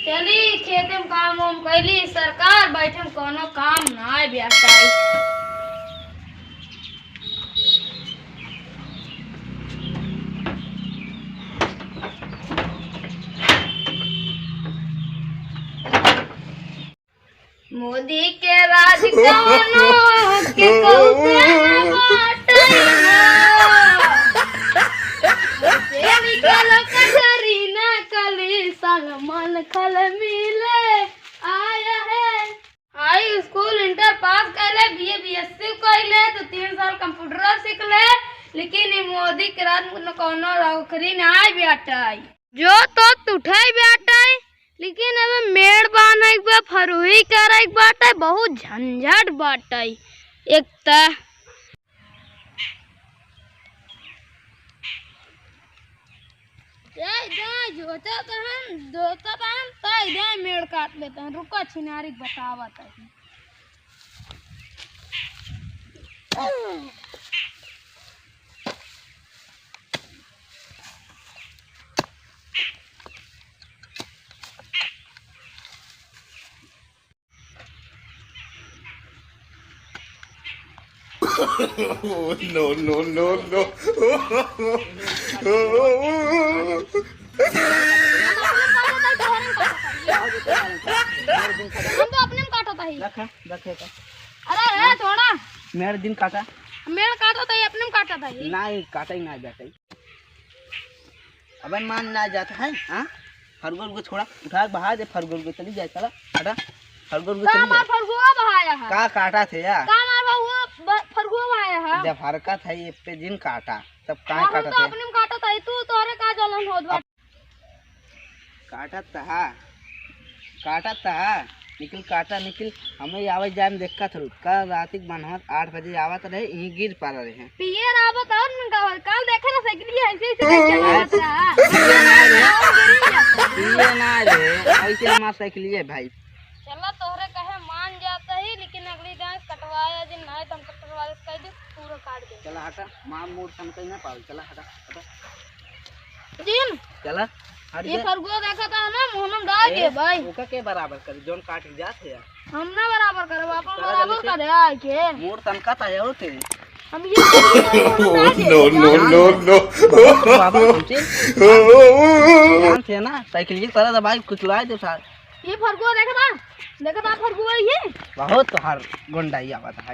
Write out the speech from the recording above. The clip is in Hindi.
चली खेत में काम वाम कैली सरकार बैठे में कोनो काम ना बेटाई। मोदी के राज कवनो के कौते न बाटई से निकल कचरी न कली सलमान खल मिले आया है। हाई स्कूल इंटर पास कैले बीए बीएससी कैले तो 3 साल कंप्यूटर सीख ले, लेकिन ये मोदी के राज में कोनो नौकरी ना बेटाई। जो तो उठाई बेटाई, लेकिन अब मेड़ बाना एक बार फरुही कर एक बाटे बहुत झंझट बाटे। एक त जोता तो हम दोता तो हम तय दे मेड़ काट लेते हैं। रुको छिनारी बतावत है। No, no, no, no. हम तो अपने में काटा था ही। रखा रखे तो अरे थोड़ा मेरे दिन काटा मेड़ काटा था ही, अपने में काटा था ही। नहीं काटा ही ना जाता ही। अबे मान ना जाता है। हाँ फरगोल को छोड़ा उठा बाहर दे। फरगोल को चली जाए चला हटा। फरगोल को चली जाए। फरगुआ बहाया है का काटा थे यार। का मार फरगुआ बहाया है। जब हरकत है ये पे दिन काटा तब कहाँ हम काटा तो थे। अपने में काटा था ही, तू तोरे का जलन होत बा। काटा था निकल काटा निकल हमें आवाज जाए में देखा था। कल रात बनवा 8 बजे आवत रहे यहीं गिर पा रहे हैं। पियर आवत और मन का कल देखे ना साइकिल ऐसे चलावत रहा। ये ना रे ऐसे हमारा साइकिल ये भाई। चला तोहरे कहे मान जाता ही, लेकिन अगली दिन कटवाया दिन नहीं तुम कटवा कह दे पूरा काट दे। चला हटा मां मोड़ समझ ना पाओ। चला हटा हटा जिन चला हट ये जा। फरगुआ देखा था ना मोहनम डाल के भाई। ओका के बराबर कर जोन काट जाते यार। हम ना बराबर करे अपन बराबर करे आए के मोड़ तनका था यार तेरे। हम ये No, no, no, no. बाबा ध्यान से ना साइकिल की तरह दबाई कुचलाए दे सार। ये फरगुआ देखा था फरगुआ ये बहुत हर गुंडाई आवा था।